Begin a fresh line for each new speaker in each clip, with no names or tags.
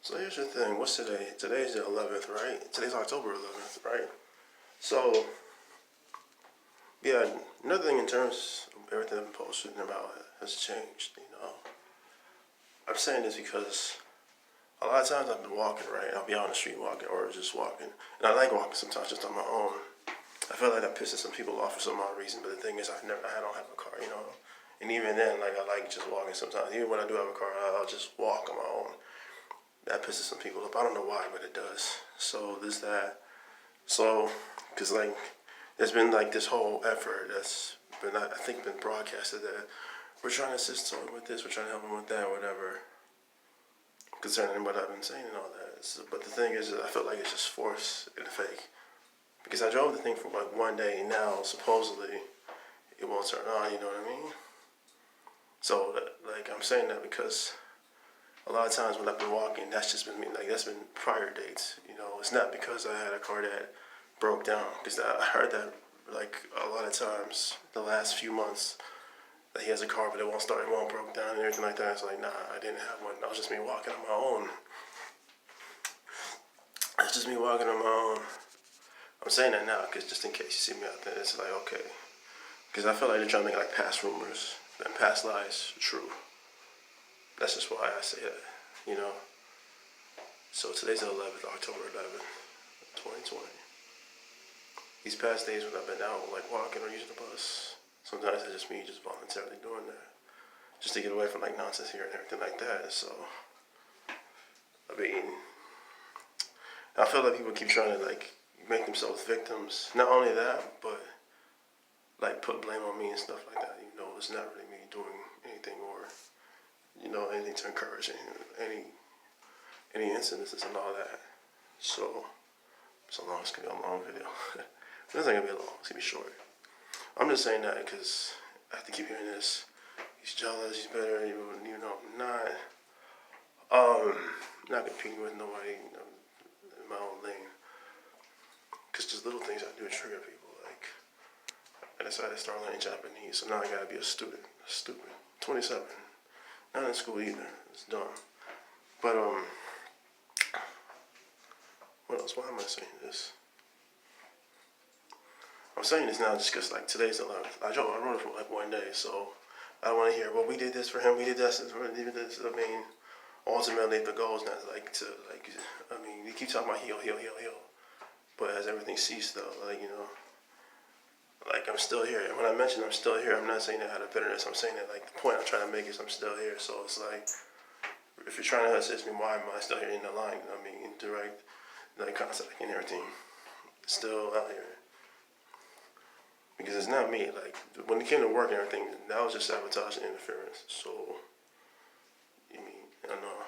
So here's the thing. What's today? Today's the 11th, right? Today's October 11th, right? So, yeah, nothing in terms of everything I've been posting about has changed. I'm saying this because a lot of times I've been walking, right? I'll be out on the street walking or just walking. And I like walking sometimes just on my own. I feel like that pisses some people off for some odd reason, but the thing is, I don't have a car. And even then, like, I like just walking sometimes. Even when I do have a car, I'll just walk on my own. That pisses some people off. I don't know why, but it does. So there's that. So, because like, there's been like this whole effort that's been, I think, been broadcasted that we're trying to assist someone with this, we're trying to help them with that, whatever, concerning what I've been saying and all that. So, but the thing is, I feel like it's just forced and fake. Because I drove the thing for like one day, and now supposedly it won't turn on. You know what I mean? So, like, I'm saying that because a lot of times when I've been walking, that's just been me. Like, that's been prior dates. It's not because I had a car that broke down. Because I heard that like a lot of times the last few months that he has a car but it won't start, it won't broke down and everything like that. It's like, nah, I didn't have one. That was just me walking on my own. It's just me walking on my own. I'm saying that now because just in case you see me out there, it's like, okay. Because I feel like they're trying to make like past rumors and past lies true. That's just why I say that. So today's the 11th, October 11th, 2020. These past days when I've been out, like walking or using the bus, sometimes it's just me just voluntarily doing that. Just to get away from like nonsense here and everything like that. So, I mean, I feel like people keep trying to like make themselves victims. Not only that, but like put blame on me and stuff like that. It's not really me doing anything or, anything to encourage any incidences and all that. So long, it's gonna be a long video. This ain't gonna be long, it's gonna be short. I'm just saying that because I have to keep hearing this. He's jealous, he's better, I'm not. Not competing with nobody in my own lane. Because just little things I do trigger people. Like, I decided to start learning Japanese, so now I gotta be a student. Stupid. 27. Not in school either. It's dumb. But, what else? Why am I saying this? I'm saying this now just because, like, today's the 11th. I wrote it for, like, one day, so I don't want to hear, well, we did this for him, we did this, we did this. I mean, ultimately, the goal is not, like, you keep talking about heal. But has everything ceased, though? Like, I'm still here. And when I mention I'm still here, I'm not saying that out of bitterness. I'm saying that, like, the point I'm trying to make is I'm still here. So it's like, if you're trying to assist me, why am I still here in the line? Direct, like, contact and everything. Still out here. Because it's not me. Like, when it came to work and everything, that was just sabotage and interference. So, I don't know.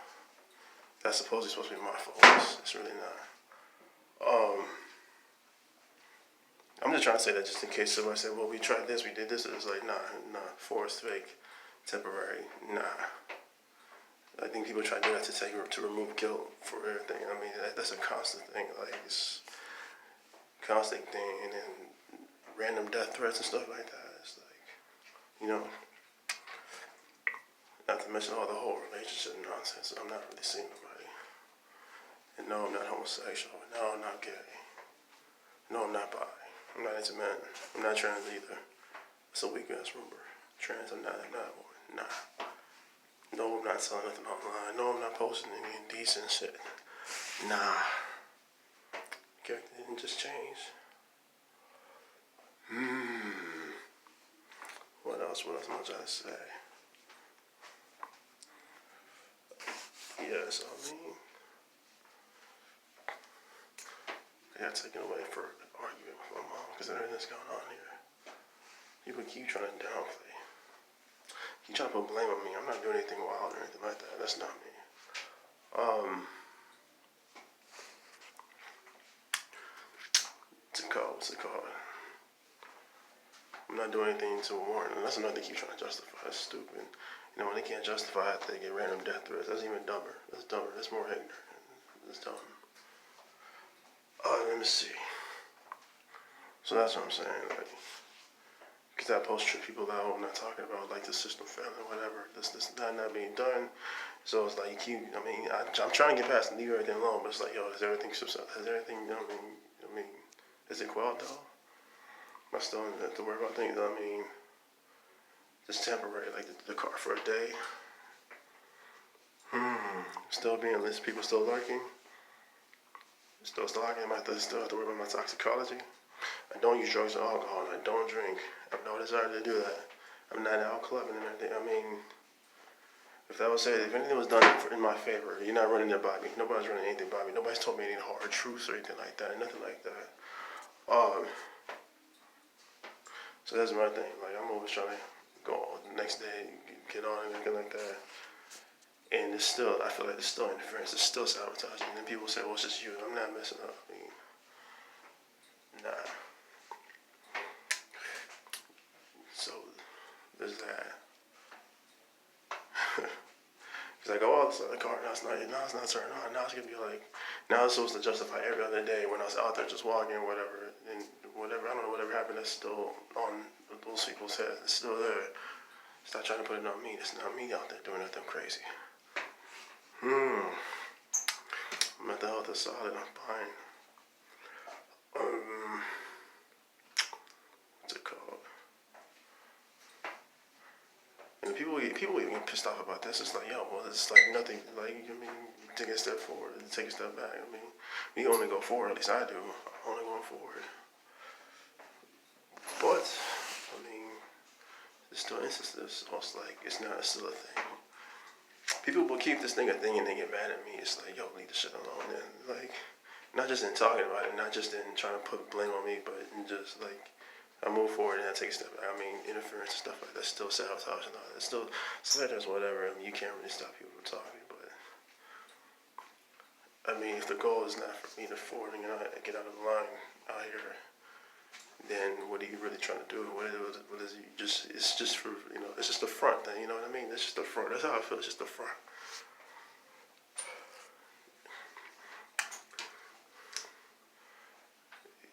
That's supposedly supposed to be my fault. It's really not. I'm just trying to say that just in case somebody said, well, we tried this, we did this. It's like, nah, forced, fake, temporary, nah. I think people try to do that to remove guilt for everything. That's a constant thing. Like, it's a constant thing. And then random death threats and stuff like that. It's like, not to mention all the whole relationship nonsense. I'm not really seeing nobody. And no, I'm not homosexual. No, I'm not gay. No, I'm not bi. I'm not into men. I'm not trans either. It's a weak ass rumor. Trans, I'm not one. Nah. No, I'm not selling nothing online. No, I'm not posting any indecent shit. Nah. Character didn't just change. What else am I trying to say? Yeah, so I got taken away for an argument with my mom because everything's going on here. People keep trying to downplay. Keep trying to put blame on me. I'm not doing anything wild or anything like that. That's not me. What's it called? I'm not doing anything to warrant. And that's another thing they keep trying to justify. That's stupid. When they can't justify it, they get random death threats. That's even dumber. That's dumber. That's more ignorant. That's dumb. Let me see. So that's what I'm saying. Like, because that post trip people out. I'm not talking about like the system failing or whatever. This not being done. So it's like you keep. I mean, I'm trying to get past and leave everything alone, but it's like, yo, has everything? I mean, is it quelled though? Am I still have to worry about things? I mean, just temporary, like the car for a day. Still being list, people still lurking. Still stalking. Still have to worry about my toxicology. I don't use drugs or alcohol, and I don't drink. I have no desire to do that. I'm not out clubbing and everything. I mean, if that was said, if anything was done in my favor, you're not running it by me. Nobody's running anything by me. Nobody's told me any hard truths or anything like that. Nothing like that. So that's my thing. Like, I'm always trying to go the next day, get on and anything like that. And it's still, I feel like it's still interference. It's still sabotaging. And then people say, well, it's just you. I'm not messing up. I mean, nah. So there's that. He's like, oh, it's the car. Now it's not turning on. Now it's gonna be like, now it's supposed to justify every other day when I was out there just walking, whatever, and whatever. I don't know whatever happened. That's still on those people's heads. It's still there. Stop trying to put it on me. It's not me out there doing nothing crazy. Mental health is solid. I'm fine. What's it called? And people get pissed off about this. It's like, yo, well, it's like nothing. Like, I mean, take a step forward, take a step back. I mean, we only go forward. At least I do. I'm only going forward. But I mean, there's still instances. Almost like it's not still a thing. People will keep this thing a thing and they get mad at me. It's like, yo, leave this shit alone. And like, not just in talking about it, not just in trying to put blame on me, but in just like, I move forward and I take a step back. I mean, interference and stuff like that, still sabotage and all that. It's still there's whatever. I mean, you can't really stop people from talking, but I mean, if the goal is not for me to forward and get out of the line out here, then what are you really trying to do? What is it just? It's just for, it's just the front thing. You know what I mean? It's just the front. That's how I feel. It's just the front.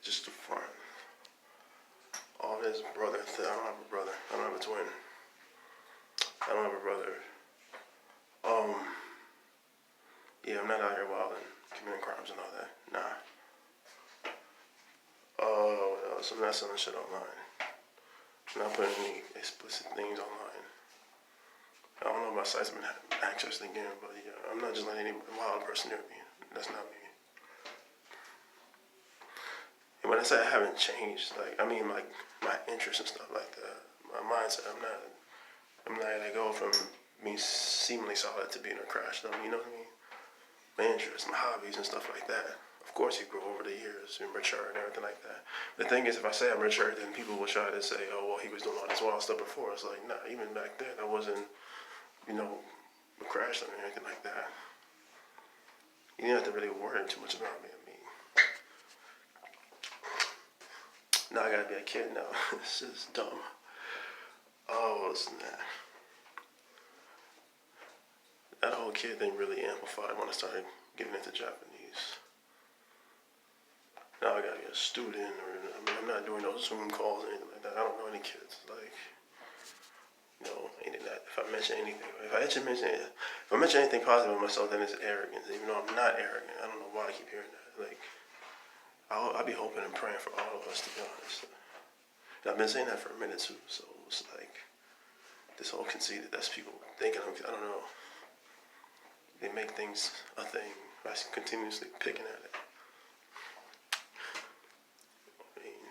Just the front. All this brother. I don't have a brother. I don't have a twin. I don't have a brother. Yeah, I'm not out here wilding, committing crimes and all that. Nah. What else? I'm not selling shit online. I'm not putting any explicit things online. I don't know if my site's been accessed again, but yeah, I'm not just letting any wild person near me. That's not me. And when I say I haven't changed, like, I mean, like, my interests and stuff like that. My mindset, I'm not gonna go from me seemingly solid to being a crash dummy, you know what I mean? My interests, my hobbies and stuff like that. Of course you grow over the years and mature and everything like that. The thing is, if I say I'm mature, then people will try to say, oh, well, he was doing all this wild stuff before. It's like, nah, even back then, I wasn't, a crash dummy or anything like that. You didn't have to really worry too much about me. I mean, now I gotta be a kid now. This is dumb. Oh, what's that? That whole kid thing really amplified when I started getting into Japanese. Now I gotta be a student, or I'm not doing those Zoom calls or anything like that. I don't know any kids. Like, anything that. If I mention anything positive of myself, then it's arrogance. Even though I'm not arrogant, I don't know why I keep hearing that. Like, I'll be hoping and praying for all of us, to be honest. And I've been saying that for a minute too. So it's like this whole conceited. That's people thinking I don't know. They make things a thing by continuously picking at it. I mean,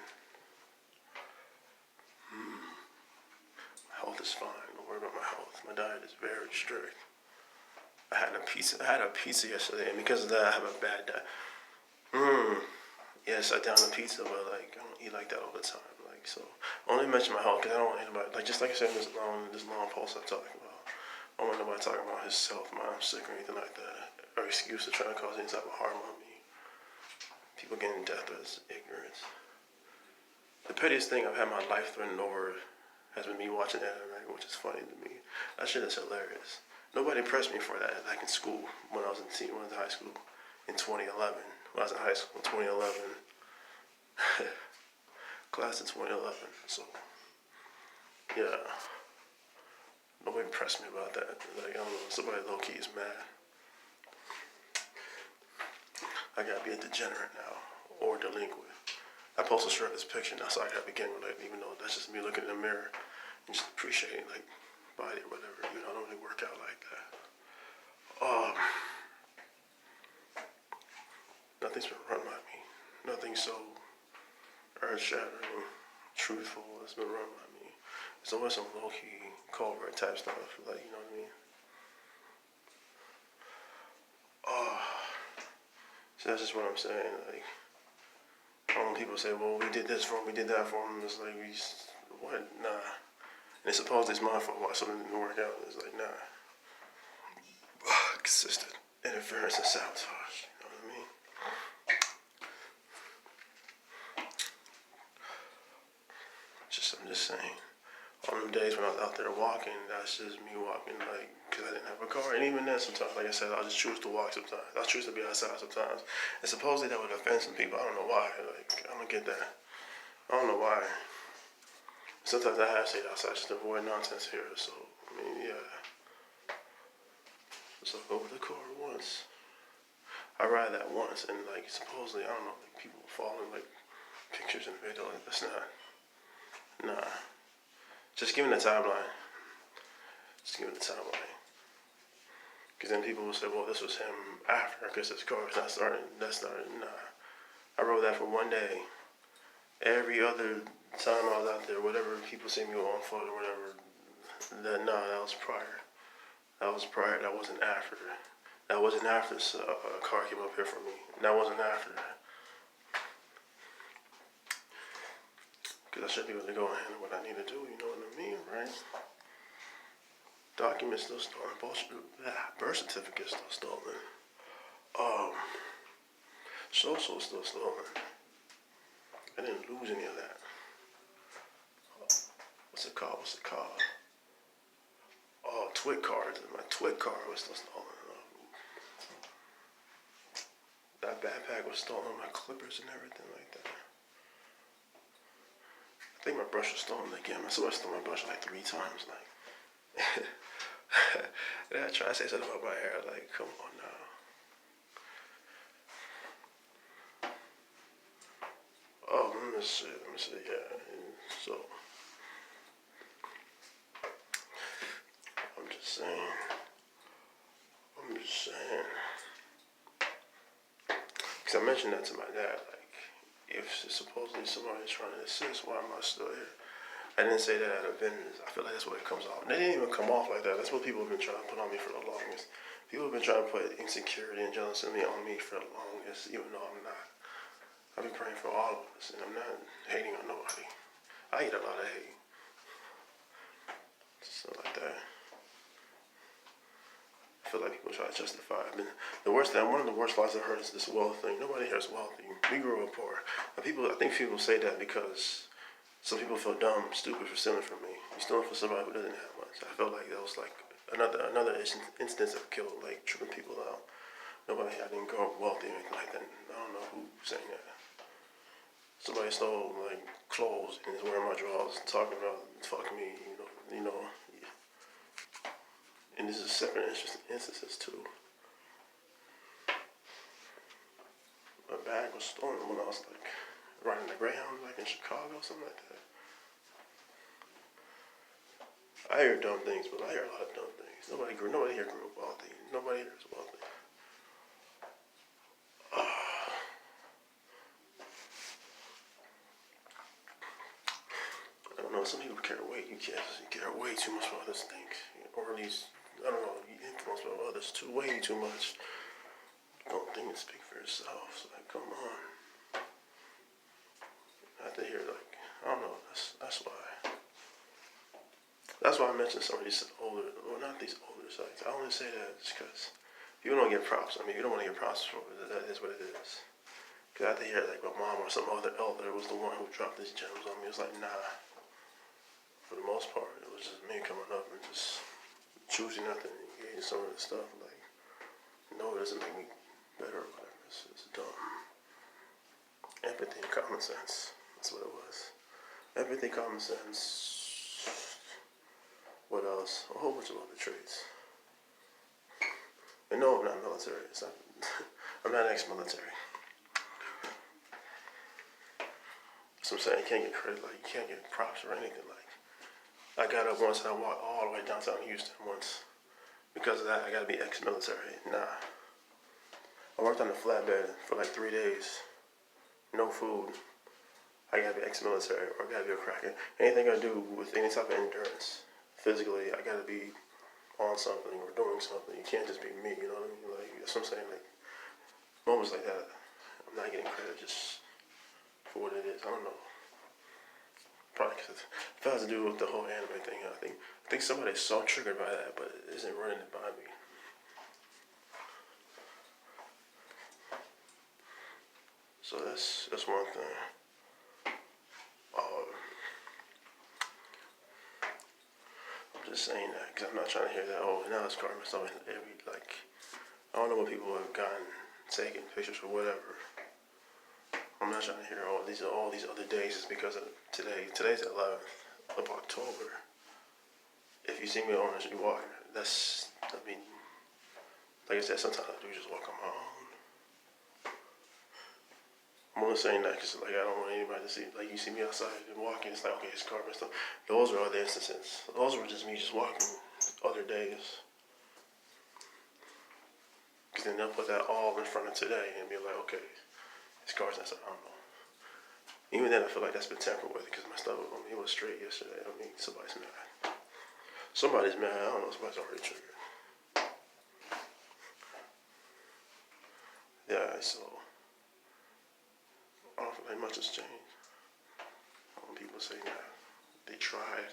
my health is fine. Don't worry about my health. My diet is very strict. I had a pizza yesterday, and because of that, I have a bad diet. Yes, I down a pizza, but like, I don't eat like that all the time. Like, so I only mention my health because I don't want anybody, like, just like I said in this long post I'm talking about. I don't want nobody talking about his health, I'm sick or anything like that, or excuse to try to cause any type of harm on me. People getting death threats, ignorance. The pettiest thing I've had my life threatened over has been me watching anime, which is funny to me. That shit is hilarious. Nobody pressed me for that, like in school, when I was in high school, in 2011. When I was in high school in 2011. Class in 2011, so Yeah. Nobody pressed me about that. Like, I don't know, somebody low key is mad. I gotta be a degenerate now, or delinquent. I post a shirtless picture now, so I gotta be getting related, even though that's just me looking in the mirror and just appreciating, like, body or whatever. You know, I don't really work out like that. Um, Nothing's been run by me. Nothing so earth-shattering, truthful has been run by me. It's always some low-key, covert type stuff, like, you know what I mean? So that's just what I'm saying. Like, when people say, well, we did this for him, we did that for him, it's like, what? Nah. And it's supposedly it's my fault why something didn't work out. It's like, nah. Consistent interference and sabotage, you know what I mean? I'm just saying. On them days when I was out there walking, that's just me walking, like, because I didn't have a car. And even then, sometimes, like I said, I'll just choose to walk sometimes. I'll choose to be outside sometimes. And supposedly that would offend some people. I don't know why. Like, I don't get that. I don't know why. Sometimes I have stayed outside just to avoid nonsense here. So, I mean, yeah. Just like over the car once. I ride that once, and, like, supposedly, I don't know, like, people falling, like, pictures and video. Like, that's not. Nah. Just give me the timeline. Just give me the timeline. Because then people will say, well, this was him after, because his car is not starting. That started. Nah. I rode that for one day. Every other time I was out there, whatever people see me on foot or whatever, that was prior. That was prior. That wasn't after. That wasn't after a car came up here for me. That wasn't after. Because I should be able to go and handle what I need to do, you know what I mean, right? Documents still stolen. Birth certificate still stolen. Social still stolen. I didn't lose any of that. What's it called? Oh, Twit card. My Twit card was still stolen. That backpack was stolen. My clippers and everything like that. I think my brush was stolen again. Somebody stole my brush like 3 times. Like, and I try to say something about my hair. Like, come on now. Oh, let me see. Yeah. So, I'm just saying. Because I mentioned that to my dad. Like, if supposedly somebody's trying to assist, why am I still here? I didn't say that out of vengeance. I feel like that's what it comes off. And they didn't even come off like that. That's what people have been trying to put on me for the longest. People have been trying to put insecurity and jealousy on me for the longest, even though I'm not. I've been praying for all of us, and I'm not hating on nobody. I get a lot of hate. Stuff like that. I feel like people try to justify it. I mean, one of the worst lies I've heard is this wealth thing. Nobody here is wealthy. We grew up poor. I think people say that because some people feel dumb, stupid for stealing from me. You're stealing from somebody who doesn't have much. I felt like that was like another instance of killed, like tripping people out. I didn't grow up wealthy or anything like that. I don't know who's saying that. Somebody stole like clothes and is wearing my drawers, talking about fuck me, you know. And this is separate instances too. My bag was stolen when I was like riding the Greyhound, like in Chicago, something like that. I hear dumb things, but I hear a lot of dumb things. Nobody here grew up wealthy. Nobody here is wealthy. I don't know. Some people care way too much for others think, or at least I don't know. You influence by others way too much. Don't think and speak for yourself. So like, come on. I have to hear like I don't know. That's why. That's why I mentioned some of these older, well, not these older sites. I only say that just because people don't get props. I mean, you don't want to get props for it. That is what it is. Because I have to hear like my mom or some other elder was the one who dropped these gems on me. It was like, nah. For the most part, it was just me coming up and just choosing nothing and getting some of the stuff. Like, no, it doesn't make me better or whatever. It's dumb. Empathy and common sense. That's what it was. Empathy, common sense. What else? A whole bunch of other trades. And no, I'm not military. It's not, I'm not ex-military. That's what I'm saying. You can't get credit. Like, you can't get props or anything. Like, I got up once and I walked all the way downtown Houston once. Because of that, I gotta be ex-military. Nah. I worked on the flatbed for like 3 days. No food. I gotta be ex-military or I gotta be a cracker. Anything I do with any type of endurance, physically, I gotta be on something or doing something. You can't just be me, you know what I mean? Like, that's what I'm saying. Like, moments like that, I'm not getting credit just for what it is. I don't know. Probably because it has to do with the whole anime thing. I think somebody's so triggered by that, but it isn't running it by me. So that's one thing. Um, I'm just saying that because I'm not trying to hear that. Oh, now it's karma. So every like, I don't know what people have gotten taking pictures or whatever. I'm not trying to hear all these other days is because of today. Today's the 11th of October. If you see me on the street walking, I mean, like I said, sometimes I do just walk on my own. I'm only saying that because like I don't want anybody to see, like you see me outside and walking, it's like, okay, it's karma and stuff. Those are other instances. Those were just me just walking other days. Because then they'll put that all in front of today and be like, okay, it's cars and stuff. I don't know. Even then, I feel like that's been tampered with because my stuff, it was straight yesterday. I mean, somebody's mad. Somebody's mad. I don't know. Somebody's already triggered. Yeah, so I don't feel like much has changed. When people say that they tried,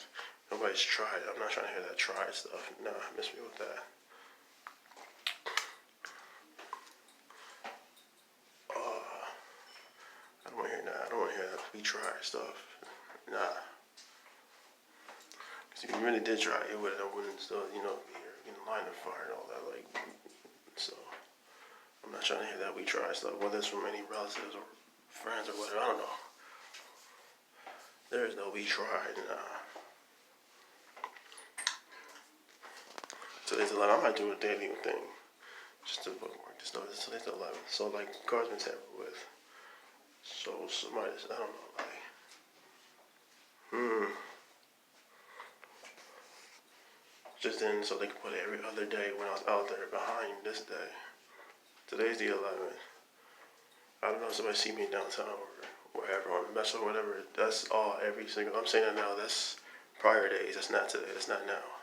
nobody's tried. I'm not trying to hear that try stuff. Nah, miss me with that. I don't want to hear that. I don't want to hear that we tried stuff. Nah. Because if you really did try, I wouldn't still, be here in the line of fire and all that. Like, so I'm not trying to hear that we tried stuff, whether it's from any relatives or friends or whatever. I don't know. There is no we tried. Nah. Today's 11. I might do a daily thing just to bookmark this stuff. Today's 11. So like, car's been tampered with. So somebody, I don't know, like, just then so they could put it every other day when I was out there behind this day. Today's the 11th. I don't know if somebody see me downtown or wherever on the mess or whatever. That's all every single. I'm saying that now. That's prior days. That's not today. That's not now.